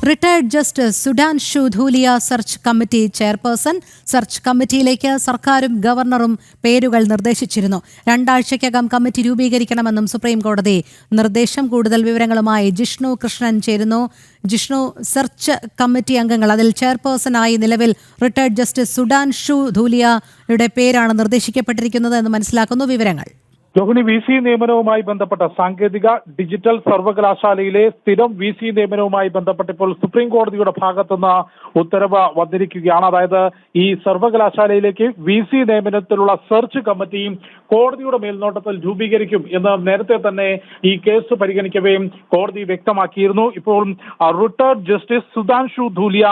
Retired justice Sudhanshu Dhulia search committee chairperson. Search കമ്മിറ്റിയിലേക്ക് സർക്കാരും ഗവർണറും പേരുകൾ നിർദ്ദേശിച്ചിരുന്നു. 2 ആഴ്ചയ്ക്കകം കമ്മിറ്റി രൂപീകരിക്കണമെന്നും സുപ്രീം കോടതി നിർദ്ദേശം. കൂടുതൽ വിവരങ്ങളുമായി ജിഷ്ണു കൃഷ്ണൻ ചേരുന്നു. ജിഷ്ണു, സെർച്ച് കമ്മിറ്റി അംഗങ്ങൾ, അതിൽ ചെയർപേഴ്സണായി നിലവിൽ റിട്ടയർഡ് ജസ്റ്റിസ് സുഡാൻഷു ധൂലിയയുടെ പേരാണ് നിർദ്ദേശിക്കപ്പെട്ടിരിക്കുന്നത് എന്ന് മനസ്സിലാക്കുന്നു. വിവരങ്ങൾ. രോഹിണി, VC നിയമനവുമായി ബന്ധപ്പെട്ട സാങ്കേതിക ഡിജിറ്റൽ സർവകലാശാലയിലെ സ്ഥിരം VC നിയമനവുമായി ബന്ധപ്പെട്ട് ഇപ്പോൾ സുപ്രീം കോടതിയുടെ ഭാഗത്തുനിന്ന് ഉത്തരവ് വന്നിരിക്കുകയാണ്. അതായത് ഈ സർവകലാശാലയിലേക്ക് VC നിയമനത്തിലുള്ള സെർച്ച് കമ്മിറ്റിയും കോടതിയുടെ മേൽനോട്ടത്തിൽ രൂപീകരിക്കും എന്ന് നേരത്തെ തന്നെ ഈ കേസ് പരിഗണിക്കവേ കോടതി വ്യക്തമാക്കിയിരുന്നു. ഇപ്പോൾ retired justice Sudhanshu Dhulia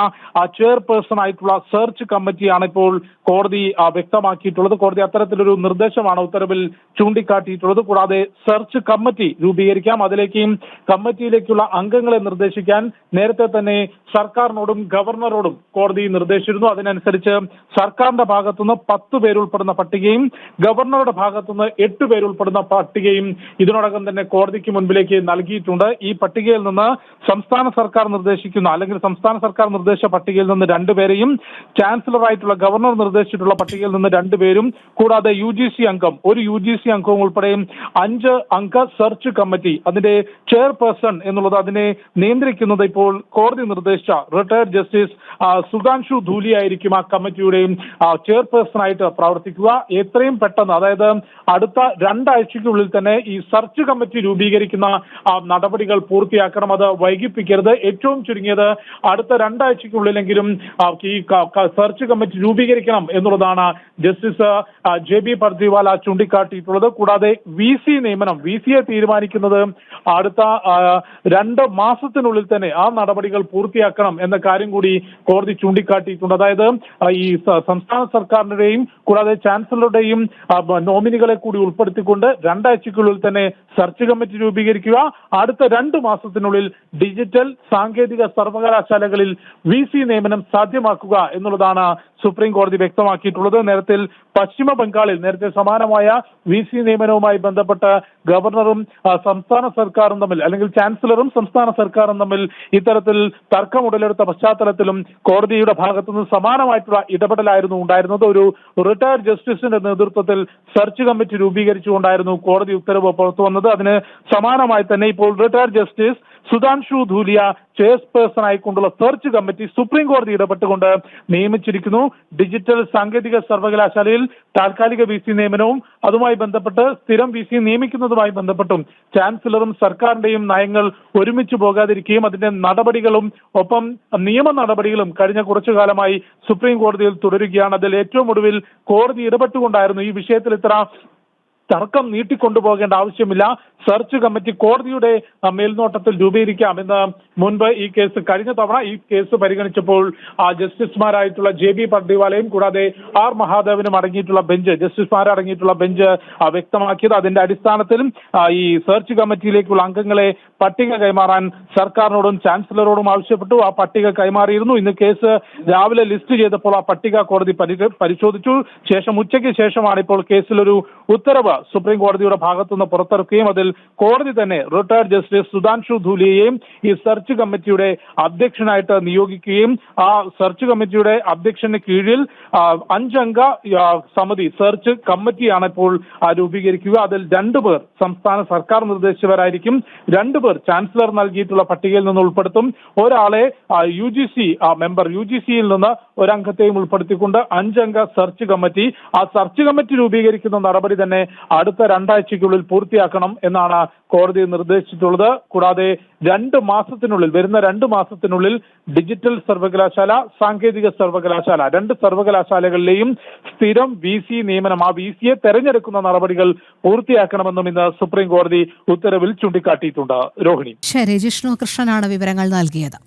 chairperson ആയിട്ടുള്ള സെർച്ച് കമ്മിറ്റിയാണ് ഇപ്പോൾ കോടതി വ്യക്തമാക്കിയിട്ടുള്ളത്. കോടതി അത്തരത്തിലൊരു നിർദ്ദേശമാണ് ഉത്തരവിൽ ചൂണ്ടിക്കാട്ടിയിട്ടുള്ളത്. കൂടാതെ സെർച്ച് കമ്മിറ്റി രൂപീകരിക്കാം, അതിലേക്ക് കമ്മിറ്റിയിലേക്കുള്ള അംഗങ്ങളെ നിർദ്ദേശിക്കാൻ നേരത്തെ തന്നെ സർക്കാരിനോടും ഗവർണറോടും കോടതി നിർദ്ദേശിച്ചിരുന്നു. അതിനനുസരിച്ച് സർക്കാരിന്റെ ഭാഗത്തുനിന്ന് 10 പേരുൾപ്പെടുന്ന പട്ടികയും ഗവർണറുടെ ഭാഗത്തുനിന്ന് 8 പേരുൾപ്പെടുന്ന പട്ടികയും ഇതിനോടകം തന്നെ കോടതിക്ക് മുൻപിലേക്ക് നൽകിയിട്ടുണ്ട്. ഈ പട്ടികയിൽ നിന്ന് സംസ്ഥാന സർക്കാർ നിർദ്ദേശിക്കുന്ന അല്ലെങ്കിൽ സംസ്ഥാന സർക്കാർ നിർദ്ദേശിച്ച പട്ടികയിൽ നിന്ന് 2 പേരെയും ചാൻസലറായിട്ടുള്ള ഗവർണർ നിർദ്ദേശിച്ചിട്ടുള്ള പട്ടികയിൽ നിന്ന് 2 പേരും കൂടാതെ UGC അംഗം, ഒരു UGC അംഗവും ഉൾപ്പെടെ 5 അംഗ സെർച്ച് കമ്മിറ്റി, അതിന്റെ ചെയർപേഴ്സൺ എന്നുള്ളത് അതിനെ നിയന്ത്രിക്കുന്നത് ഇപ്പോൾ കോടതി നിർദ്ദേശിച്ച റിട്ടയർഡ് ജസ്റ്റിസ് സുഡാൻഷു ധൂലിയ ആയിരിക്കും ആ കമ്മിറ്റിയുടെയും ചെയർപേഴ്സൺ ആയിട്ട് പ്രവർത്തിക്കുക. എത്രയും പെട്ടെന്ന്, അതായത് അടുത്ത 2 ആഴ്ചയ്ക്കുള്ളിൽ തന്നെ ഈ സെർച്ച് കമ്മിറ്റി രൂപീകരിക്കുന്ന നടപടികൾ പൂർത്തിയാക്കണം. അത് വൈകിപ്പിക്കരുത്. ഏറ്റവും ചുരുങ്ങിയത് അടുത്ത 2 ആഴ്ചയ്ക്കുള്ളിലെങ്കിലും ഈ സെർച്ച് കമ്മിറ്റി രൂപീകരിക്കണം എന്നുള്ളതാണ് ജസ്റ്റിസ് JB പർദിവാല ചൂണ്ടിക്കാട്ടിയിട്ടുള്ളത്. കൂടാതെ VC നിയമനം, VCയെ തീരുമാനിക്കുന്നത് അടുത്ത 2 മാസത്തിനുള്ളിൽ തന്നെ ആ നടപടികൾ പൂർത്തിയാക്കണം എന്ന കാര്യം കൂടി കോടതി ചൂണ്ടിക്കാട്ടിയിട്ടുണ്ട്. അതായത് ഈ സംസ്ഥാന സർക്കാരിന്റെയും കൂടാതെ ചാൻസലറുടെയും നോമിനികളെ കൂടി ഉൾപ്പെടുത്തിക്കൊണ്ട് 2 ആഴ്ചയ്ക്കുള്ളിൽ തന്നെ സെർച്ച് കമ്മിറ്റി രൂപീകരിക്കുക. അടുത്ത 2 മാസത്തിനുള്ളിൽ ഡിജിറ്റൽ സാങ്കേതിക സർവകലാശാലകളിൽ VC നിയമനം സാധ്യമാക്കുക എന്നുള്ളതാണ് സുപ്രീം കോടതി വ്യക്തമാക്കിയിട്ടുള്ളത്. നേരത്തെ പശ്ചിമ ബംഗാളിൽ നേരത്തെ സമാനമായ VC നിയമനവുമായി ബന്ധപ്പെട്ട് ഗവർണറും സംസ്ഥാന സർക്കാരും തമ്മിൽ, അല്ലെങ്കിൽ ചാൻസലറും സംസ്ഥാന സർക്കാരും തമ്മിൽ ഇത്തരത്തിൽ തർക്കം ഉടലെടുത്ത പശ്ചാത്തലത്തിലും കോടതിയുടെ ഭാഗത്തുനിന്ന് സമാനമായിട്ടുള്ള ഇടപെടലായിരുന്നു ഉണ്ടായിരുന്നത്. ഒരു റിട്ടയർഡ് ജസ്റ്റിസിന്റെ നേതൃത്വത്തിൽ സെർച്ച് കമ്മിറ്റി രൂപീകരിച്ചുകൊണ്ടായിരുന്നു കോടതി ഉത്തരവ് പുറത്തു വന്നത്. അതിന് സമാനമായി തന്നെ ഇപ്പോൾ retired justice Sudhanshu Dhulia chairperson ആയിക്കൊണ്ടുള്ള സെർച്ച് കമ്മിറ്റി സുപ്രീം കോടതി ഇടപെട്ടുകൊണ്ട് നിയമിച്ചിരിക്കുന്നു. ഡിജിറ്റൽ സാങ്കേതിക സർവകലാശാലയിൽ താൽക്കാലിക VC നിയമനവും അതുമായി ബന്ധപ്പെട്ട് സ്ഥിരം VC നിയമിക്കുന്നതുമായി ബന്ധപ്പെട്ടും ചാൻസലറും സർക്കാരിന്റെയും നയങ്ങൾ ഒരുമിച്ച് പോകാതിരിക്കുകയും അതിന്റെ നടപടികളും ഒപ്പം നിയമ നടപടികളും കഴിഞ്ഞ കുറച്ചു കാലമായി സുപ്രീം കോടതിയിൽ തുടരുകയാണ്. അതിൽ ഏറ്റവും ഒടുവിൽ കോടതി ഇടപെട്ടുകൊണ്ടായിരുന്നു ഈ വിഷയത്തിൽ ഇത്ര തർക്കം നീട്ടിക്കൊണ്ടുപോകേണ്ട ആവശ്യമില്ല, സെർച്ച് കമ്മിറ്റി കോടതിയുടെ മേൽനോട്ടത്തിൽ രൂപീകരിക്കാം എന്ന് മുൻപ് ഈ കേസ്, കഴിഞ്ഞ തവണ ഈ കേസ് പരിഗണിച്ചപ്പോൾ ജസ്റ്റിസുമാരായിട്ടുള്ള JB പർദിവാലയും കൂടാതെ R മഹാദേവനും അടങ്ങിയിട്ടുള്ള ബെഞ്ച്, ജസ്റ്റിസുമാരടങ്ങിയിട്ടുള്ള ബെഞ്ച് വ്യക്തമാക്കിയത്. അതിന്റെ അടിസ്ഥാനത്തിലും ഈ സെർച്ച് കമ്മിറ്റിയിലേക്കുള്ള അംഗങ്ങളെ പട്ടിക കൈമാറാൻ സർക്കാരിനോടും ചാൻസലറോടും ആവശ്യപ്പെട്ടു. ആ പട്ടിക കൈമാറിയിരുന്നു. ഇന്ന് കേസ് രാവിലെ ലിസ്റ്റ് ചെയ്തപ്പോൾ ആ പട്ടിക കോടതി പരിശോധിച്ചു. ഉച്ചയ്ക്ക് ശേഷമാണ് ഇപ്പോൾ കേസിലൊരു ഉത്തരവ് സുപ്രീം കോടതിയുടെ ഭാഗത്തുനിന്ന് പുറത്തിറക്കുകയും അതിൽ കോടതി തന്നെ റിട്ടയർഡ് ജസ്റ്റിസ് സുഡാൻഷു ധൂലിയയെയും ഈ സെർച്ച് കമ്മിറ്റിയുടെ അധ്യക്ഷനായിട്ട് നിയോഗിക്കുകയും ആ സെർച്ച് കമ്മിറ്റിയുടെ അധ്യക്ഷന് കീഴിൽ 5 അംഗ സമിതി സെർച്ച് കമ്മിറ്റിയാണ് ഇപ്പോൾ രൂപീകരിക്കുക. അതിൽ 2 പേർ സംസ്ഥാന സർക്കാർ നിർദ്ദേശിച്ചവരായിരിക്കും, 2 പേർ ചാൻസലർ നൽകിയിട്ടുള്ള പട്ടികയിൽ നിന്ന് ഉൾപ്പെടുത്തും, ഒരാളെ UGC മെമ്പർ, UGCയിൽ നിന്ന് ഒരംഗത്തെയും ഉൾപ്പെടുത്തിക്കൊണ്ട് 5 അംഗ സെർച്ച് കമ്മിറ്റി. ആ സെർച്ച് കമ്മിറ്റി രൂപീകരിക്കുന്ന നടപടി തന്നെ അടുത്ത 2 ആഴ്ചയ്ക്കുള്ളിൽ പൂർത്തിയാക്കണം എന്നാണ് കോടതി നിർദ്ദേശിച്ചിട്ടുള്ളത്. കൂടാതെ 2 മാസത്തിനുള്ളിൽ, വരുന്ന 2 മാസത്തിനുള്ളിൽ ഡിജിറ്റൽ സർവകലാശാല, സാങ്കേതിക സർവകലാശാല, 2 സർവകലാശാലകളിലെയും സ്ഥിരം VC നിയമനം, ആ VCയെ തെരഞ്ഞെടുക്കുന്ന നടപടികൾ പൂർത്തിയാക്കണമെന്നും ഇന്ന് സുപ്രീം കോടതി ഉത്തരവിൽ ചൂണ്ടിക്കാട്ടിയിട്ടുണ്ട്. രോഹിണി. ശരി, ജിഷ്ണു കൃഷ്ണനാണ് വിവരങ്ങൾ നൽകിയത്.